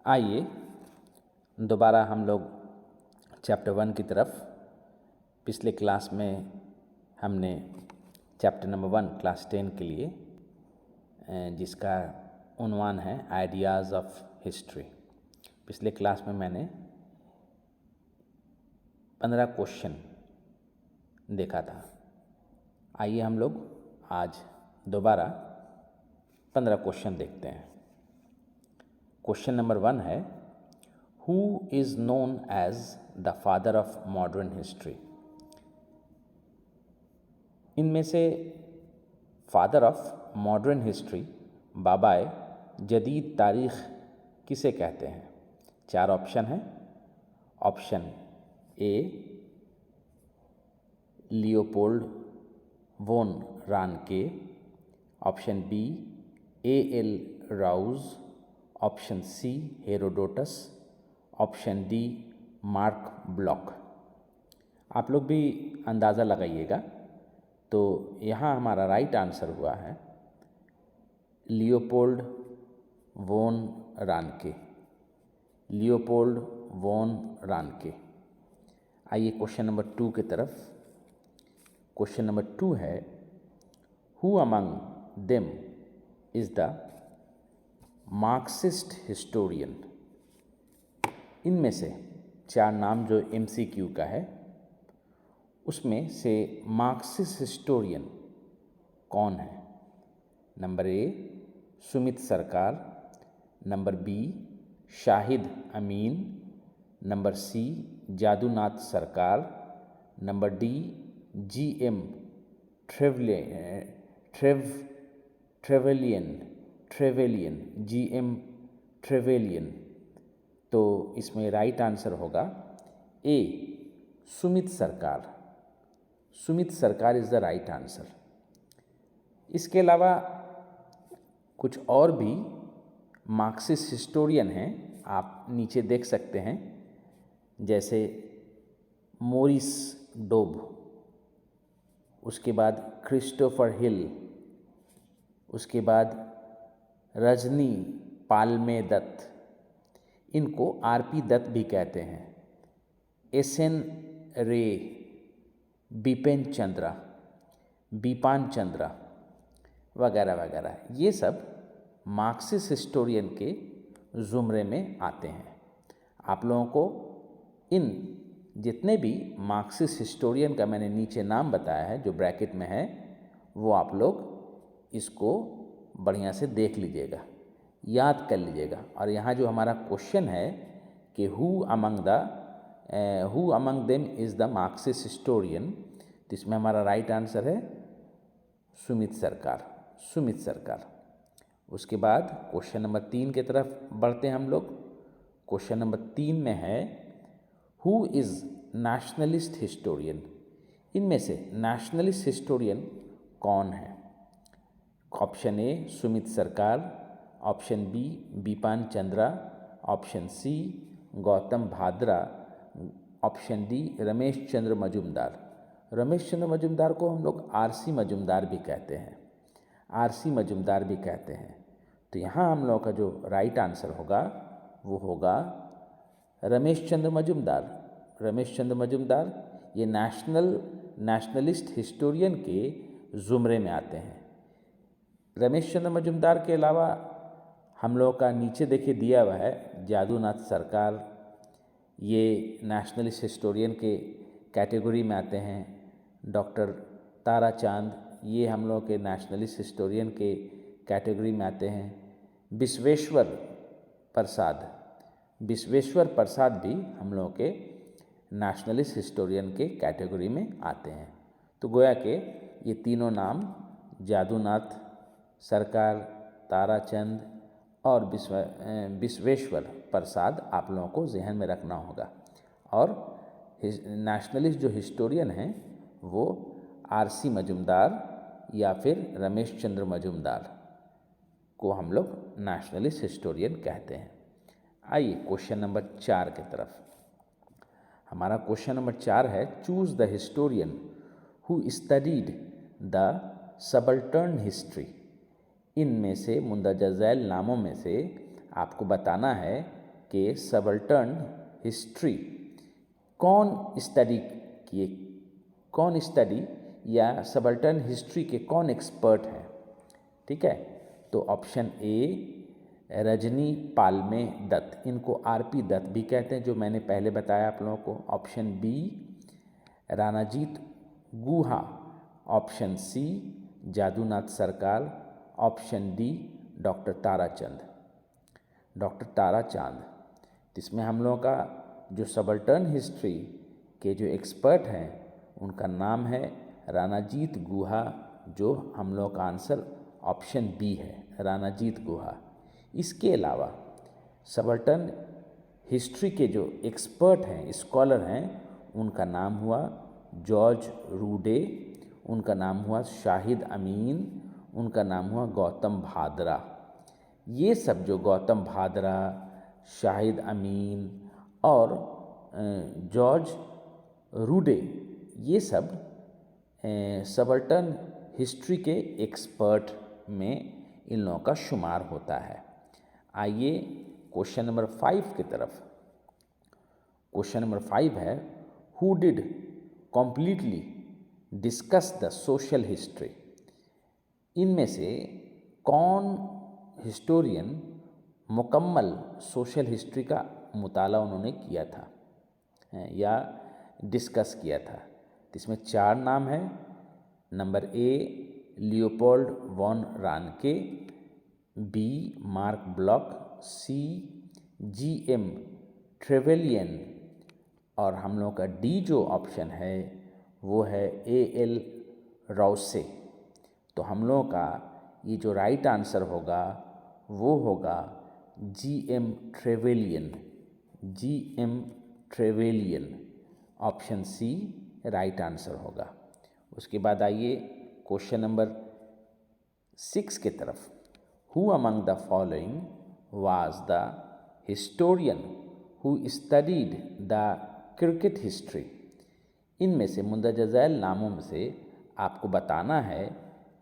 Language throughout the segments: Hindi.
आइए दोबारा हम लोग चैप्टर 1 की तरफ। पिछले क्लास में हमने चैप्टर नंबर 1 क्लास 10 के लिए जिसका उन्वान है आइडियाज़ ऑफ हिस्ट्री। पिछले क्लास में मैंने 15 क्वेश्चन देखा था। आइए हम लोग आज दोबारा 15 क्वेश्चन देखते हैं। क्वेश्चन नंबर 1 है, who is known as the father of modern history. इनमें से फादर ऑफ मॉडर्न हिस्ट्री, बाबाए जदीद तारीख़ किसे कहते हैं? 4 ऑप्शन हैं। Option A Leopold von Ranke, option B A L. Rowse, option C Herodotus, option D Marc Bloch. आप लोग भी अंदाज़ा लगाइएगा। तो यहाँ हमारा राइट आंसर हुआ है लियोपोल्ड वोन रानके। Leopold von रानके। आइए क्वेश्चन नंबर 2 की तरफ। क्वेश्चन नंबर 2 है, who among them is the Marxist historian. इनमें से 4 नाम जो MCQ का है उसमें से मार्क्सिस्ट हिस्टोरियन कौन है? नंबर ए सुमित सरकार, नंबर बी शाहिद अमीन, नंबर सी जादूनाथ सरकार, number D GM Trevelyan GM Trevelyan. तो इसमें राइट आंसर होगा ए सुमित सरकार। सुमित सरकार इज़ द राइट आंसर। इसके अलावा कुछ और भी मार्क्सिस्ट हिस्टोरियन हैं, आप नीचे देख सकते हैं, जैसे मोरिस डोब, उसके बाद क्रिस्टोफर हिल, उसके बाद रजनी पाल्मे दत्त, इनको RP दत्त भी कहते हैं, SN रे, बिपिन चंद्रा वगैरह वगैरह। ये सब मार्क्सिस्ट हिस्टोरियन के ज़ुमरे में आते हैं। आप लोगों को इन जितने भी मार्क्सिस्ट हिस्टोरियन का मैंने नीचे नाम बताया है जो ब्रैकेट में है, वो आप लोग इसको बढ़िया से देख लीजिएगा, याद कर लीजिएगा। और यहाँ जो हमारा क्वेश्चन है कि who among them is the Marxist historian, तो इसमें हमारा राइट आंसर है सुमित सरकार। उसके बाद क्वेश्चन नंबर 3 की तरफ बढ़ते हैं हम लोग। क्वेश्चन नंबर 3 में है, हु इज़ नेशनलिस्ट हिस्टोरियन। इनमें से नेशनलिस्ट हिस्टोरियन कौन है? Option A Sumit Sarkar, option B Bipin Chandra, option C Gautam Bhadra, option D Ramesh Chandra Majumdar. Ramesh Chandra Majumdar को हम लोग RC मजुमदार भी कहते हैं। तो यहाँ हम लोग का जो राइट आंसर होगा वो होगा रमेश चंद्र मजुमदार। ये नेशनलिस्ट हिस्टोरियन के ज़ुमरे में आते हैं। रमेश चंद्र मजुमदार के अलावा हम लोग का नीचे देखिए दिया हुआ है जादूनाथ सरकार, ये नेशनलिस्ट हिस्टोरियन के कैटेगरी में आते हैं। डॉक्टर तारा चांद, ये हम लोग के नेशनलिस्ट हिस्टोरियन के कैटेगरी में आते हैं। विश्वेश्वर प्रसाद भी हम लोग के नेशनलिस्ट हिस्टोरियन के कैटेगरी में आते हैं। तो गोया के ये तीनों नाम जादूनाथ सरकार, ताराचंद और विश्वेश्वर प्रसाद आप लोगों को जहन में रखना होगा। और नेशनलिस्ट जो हिस्टोरियन हैं वो RC मजुमदार या फिर रमेश चंद्र मजुमदार को हम लोग नेशनलिस्ट हिस्टोरियन कहते हैं। आइए क्वेश्चन नंबर 4 की तरफ। हमारा क्वेश्चन नंबर 4 है, choose the historian who studied the subaltern history. इनमें से मुंदरजा झैल नामों में से आपको बताना है के सबल्टर्न हिस्ट्री कौन स्टडी किए, कौन स्टडी या सबल्टर्न हिस्ट्री के कौन एक्सपर्ट हैं? ठीक है, तो ऑप्शन ए रजनी पालमे दत्त, इनको आरपी दत्त भी कहते हैं, जो मैंने पहले बताया आप लोगों को। ऑप्शन बी रानाजीत गुहा, ऑप्शन सी जादूनाथ सरकार, option D doctor Tarachand. Doctor Tarachand, इसमें हम लोगों का जो सबल्टर्न हिस्ट्री के जो एक्सपर्ट हैं उनका नाम है रानाजीत गुहा, जो हम लोग का आंसर ऑप्शन बी है, रानाजीत गुहा। इसके अलावा सबल्टर्न हिस्ट्री के जो एक्सपर्ट हैं, स्कॉलर हैं, उनका नाम हुआ जॉर्ज रूडे, उनका नाम हुआ शाहिद अमीन, उनका नाम हुआ गौतम भादरा। ये सब जो गौतम भादरा, शाहिद अमीन और जॉर्ज रूडे, ये सब सबल्टर्न हिस्ट्री के एक्सपर्ट में इन लोगों का शुमार होता है। आइए क्वेश्चन नंबर 5 की तरफ। क्वेश्चन नंबर 5 है, who did completely discuss the social history. इनमें से कौन हिस्टोरियन मुकम्मल सोशल हिस्ट्री का मुताला उन्होंने किया था या डिस्कस किया था? इसमें 4 नाम हैं। Number A Leopold von Ranke, B Marc Bloch, C GM. Trevelyan और हम लोग का डी जो ऑप्शन है वो है ए.एल. राउसे। तो हम लोग का ये जो राइट आंसर होगा वो होगा G M. Trevelyan, G M. Trevelyan, option C right answer होगा। उसके बाद आइए क्वेश्चन नंबर 6 की तरफ। Who among the following was the historian who studied the cricket history. इनमें से मुंदरजा झैल नामों में से आपको बताना है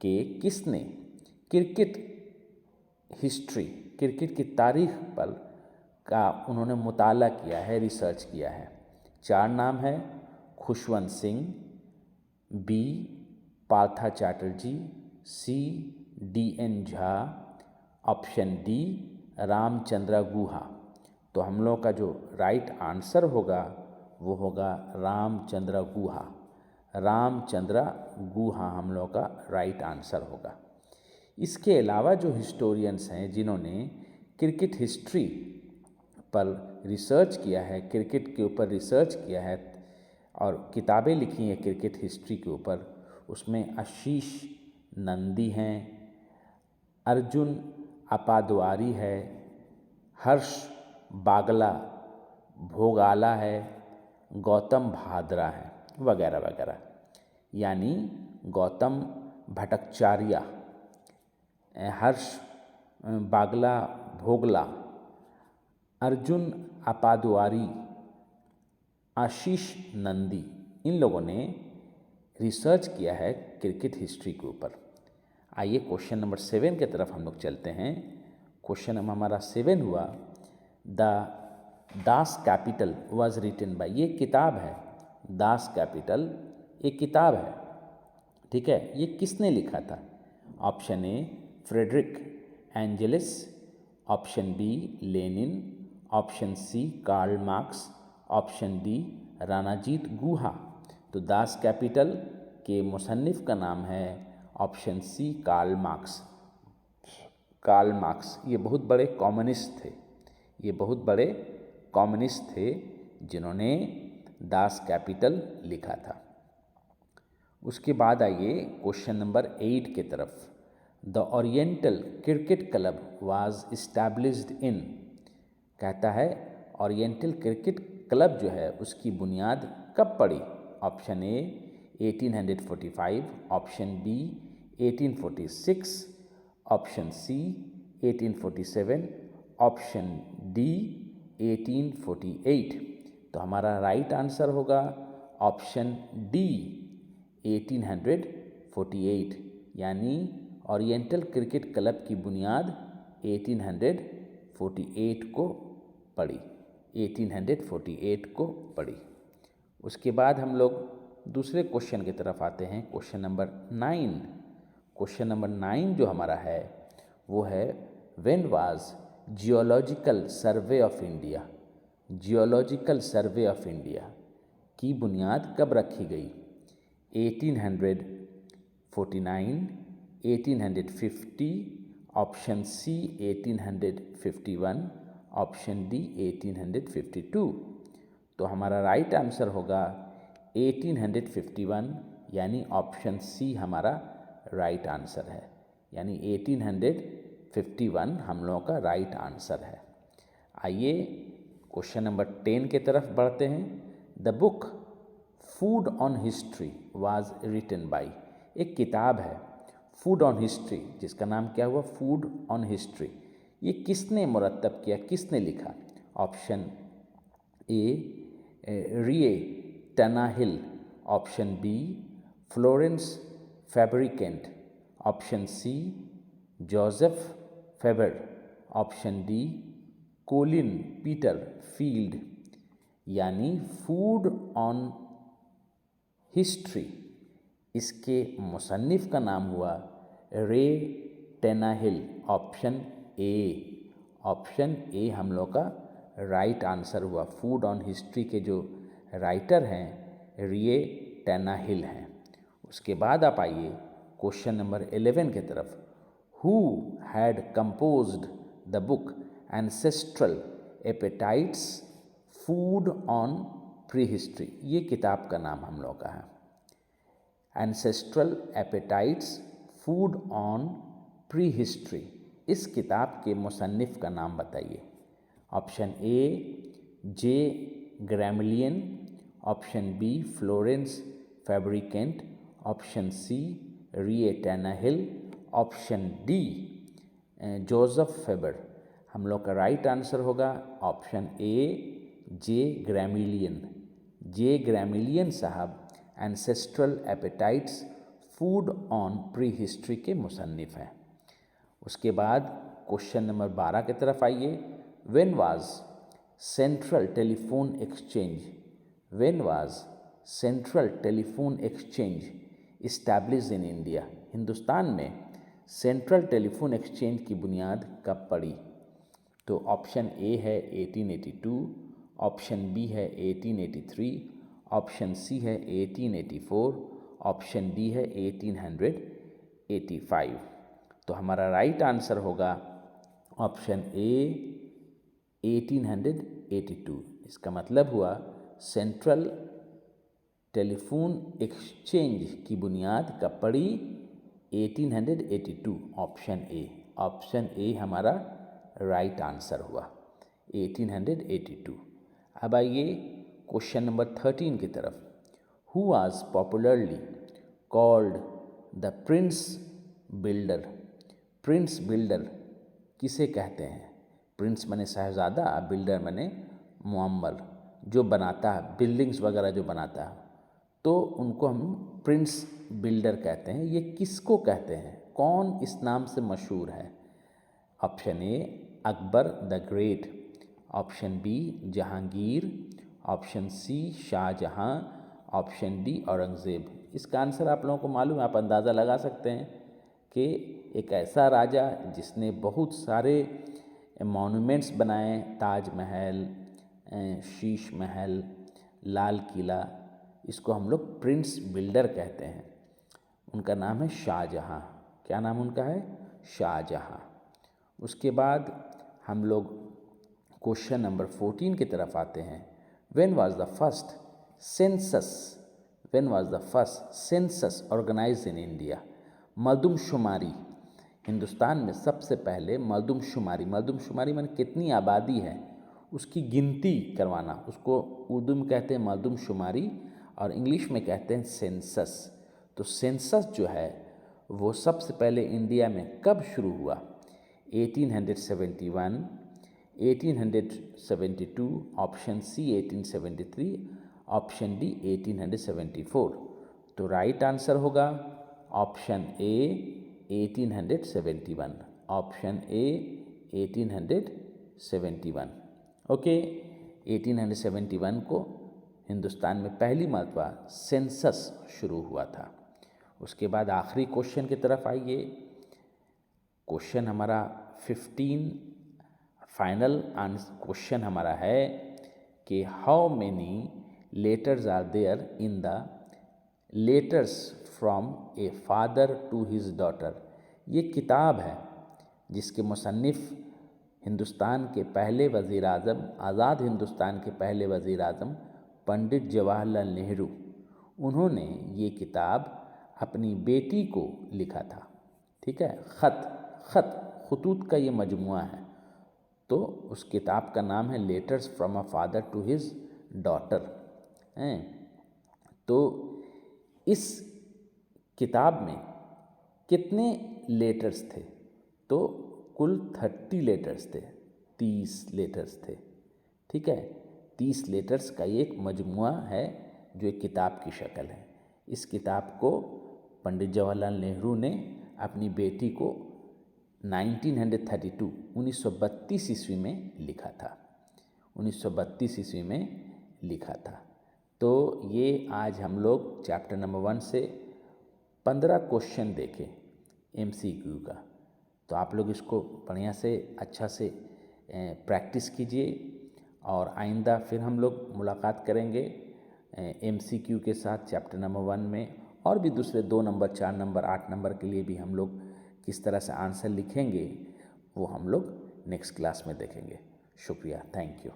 कि किसने क्रिकेट हिस्ट्री, क्रिकेट की तारीख पर का उन्होंने मुताला किया है, रिसर्च किया है। 4 नाम है, Khushwant Singh, B Partha Chatterjee, C DN. Jha, option D Ramachandra Guha. तो हम लोग का जो राइट आंसर होगा वो होगा रामचंद्र गुहा। रामचंद्र गुहा हम लोग का राइट आंसर होगा। इसके अलावा जो हिस्टोरियंस हैं जिन्होंने क्रिकेट हिस्ट्री पर रिसर्च किया है, क्रिकेट के ऊपर रिसर्च किया है और किताबें लिखी हैं क्रिकेट हिस्ट्री के ऊपर, उसमें आशीष नंदी हैं, अर्जुन अपादवारी है, हर्ष बागला भोगाला है, गौतम भादरा है, वगैरह वगैरह। यानी गौतम भट्टाचार्य, हर्ष बागला भोगला, अर्जुन अपादवारी, आशीष नंदी, इन लोगों ने रिसर्च किया है क्रिकेट हिस्ट्री के ऊपर। आइए क्वेश्चन नंबर 7 की तरफ हम लोग चलते हैं। क्वेश्चन हमारा 7 हुआ, the Das Kapital was written by. ये किताब है, दास कैपिटल एक किताब है, ठीक है। ये किसने लिखा था? Option A Friedrich Engels, option B Lenin, option C Karl Marx, option D Ranajit Guha. तो दास कैपिटल के मुसन्निफ का नाम है option C Karl Marx. Karl Marx ये बहुत बड़े कम्युनिस्ट थे, ये बहुत बड़े कम्युनिस्ट थे जिन्होंने दास कैपिटल लिखा था। उसके बाद आइए क्वेश्चन नंबर 8 की तरफ। The oriental cricket club was established in. कहता है ओरिएंटल क्रिकेट क्लब जो है उसकी बुनियाद कब पड़ी? Option A 1845, option B 1846, option C 1847, option D 1848। तो हमारा राइट आंसर होगा ऑप्शन डी 1848, यानी ओरिएंटल क्रिकेट क्लब की बुनियाद 1848 को पढ़ी, 1848 को पढ़ी। उसके बाद हम लोग दूसरे क्वेश्चन की तरफ आते हैं, क्वेश्चन नंबर 9। क्वेश्चन नंबर 9 जो हमारा है वो है when was geological survey of India. Geological survey of India की बुनियाद कब रखी गई? 1849, 1850, ऑप्शन सी 1851, ऑप्शन डी 1852। तो हमारा राइट आंसर होगा 1851, यानी ऑप्शन सी हमारा राइट आंसर है, यानी 1851 हम लोगों का राइट आंसर है। आइए क्वेश्चन नंबर 10 की तरफ बढ़ते हैं। The book food on history was written by, एक किताब है फूड ऑन हिस्ट्री जिसका नाम क्या हुआ? Food on history. ये किसने मुरत्तब किया, किसने लिखा? Option A Reay Tannahill, option B Florence Fabricant, option C Joseph Faber, option D Colin Peter Field. यानी फूड ऑन हिस्ट्री, इसके मुसन्निफ का नाम हुआ रे टेनाहिल, ऑप्शन ए। ऑप्शन ए हम लोग का राइट आंसर हुआ। फूड ऑन हिस्ट्री के जो राइटर हैं रिए टेनाहिल हैं। उसके बाद आप आइए क्वेश्चन नंबर 11 की तरफ। Who had composed the book ancestral appetites food on prehistory, ये किताब का नाम हम लोग का है। Ancestral appetites food on prehistory, इस किताब के मुसन्निफ का नाम बताइए। Option A J Gremillion, option B Florence Fabricant, option C Reay Tannahill, option D Joseph Faber. हम लोग का राइट आंसर होगा option A J Gremillion. J Gremillion साहब ancestral appetites food on pre history के मुसन्निफ हैं। उसके बाद क्वेश्चन नंबर 12 की तरफ आइए। When was central telephone exchange, when was central telephone exchange establish in India, Hindustan में सेंट्रल टेलीफोन एक्सचेंज की बुनियाद कब पड़ी? तो ऑप्शन ए है 1882, ऑप्शन बी है 1883, ऑप्शन सी है 1884, ऑप्शन डी है 1885। तो हमारा राइट आंसर होगा ऑप्शन ए 1882। इसका मतलब हुआ सेंट्रल टेलीफोन एक्सचेंज की बुनियाद कब पड़ी? 1882, ऑप्शन ए। ऑप्शन ए हमारा राइट आंसर हुआ 1882। अब आइए क्वेश्चन नंबर 13 की तरफ। Who was popularly called the Prince builder, Prince builder किसे कहते हैं? प्रिंस माने शहजादा, बिल्डर माने मुअम्मर, जो बनाता है बिल्डिंग्स वगैरह जो बनाता है, तो उनको हम प्रिंस बिल्डर कहते हैं। ये किसको कहते हैं? कौन इस नाम से मशहूर है? Option A Akbar the great, option B Jahangir, option C Shahjahan, option D Aurangzeb. इसका आंसर आप लोगों को मालूम है, आप अंदाज़ा लगा सकते हैं कि एक ऐसा राजा जिसने बहुत सारे मॉन्यूमेंट्स बनाए, ताजमहल, शीश महल, लाल किला, इसको हम लोग प्रिंस बिल्डर कहते हैं। उनका नाम है शाहजहां। क्या नाम उनका है? शाहजहां। उसके बाद हम लोग क्वेश्चन नंबर 14 की तरफ आते हैं। When was the first census, when was the first census organized in India, मर्दमशुमारी, हिंदुस्तान में सबसे पहले मर्दमशुमारी, मर्दमशुमारी माने कितनी आबादी है उसकी गिनती करवाना, उसको उर्दू में कहते हैं मर्दमशुमारी और इंग्लिश में कहते हैं सेंसस। तो सेंसस जो है वो सबसे पहले इंडिया में कब शुरू हुआ? 1871, 1872, ऑप्शन सी 1873, ऑप्शन डी 1874। तो राइट आंसर होगा option A 1871, option A 1871। Okay, 1871 को हिंदुस्तान में पहली मर्तबा सेंसस शुरू हुआ था। उसके बाद आखिरी क्वेश्चन की तरफ आइए। क्वेश्चन हमारा 15 फाइनल क्वेश्चन हमारा है कि how many letters are there in the letters from a father to his daughter. ये किताब है जिसके मुसन्निफ़ हिंदुस्तान के पहले वज़ीर आज़म, आज़ाद हिंदुस्तान के पहले वज़ीर आज़म पंडित जवाहरलाल नेहरू, उन्होंने ये किताब अपनी बेटी को लिखा था। ठीक है, खतूत का ये मजमुआ है। तो उस किताब का नाम है letters from a father to his daughter. तो इस किताब में कितने लेटर्स थे? तो कुल 30 लेटर्स थे, 30 लेटर्स थे। ठीक है, 30 लेटर्स का एक मजमुआ है जो एक किताब की शक्ल है। इस किताब को पंडित जवाहरलाल नेहरू ने अपनी बेटी को 1932 ईस्वी में लिखा था। 1932 ईस्वी में लिखा था। तो ये आज हम लोग चैप्टर नंबर 1 से 15 क्वेश्चन देखे MCQ का। तो आप लोग इसको बढ़िया से अच्छा से प्रैक्टिस कीजिए और आइंदा फिर हम लोग मुलाकात करेंगे MCQ के साथ चैप्टर नंबर 1 में। और भी दूसरे 2 नंबर, 4 नंबर, 8 नंबर के लिए भी हम लोग किस तरह से आंसर लिखेंगे वो हम लोग नेक्स्ट क्लास में देखेंगे। शुक्रिया, थैंक यू।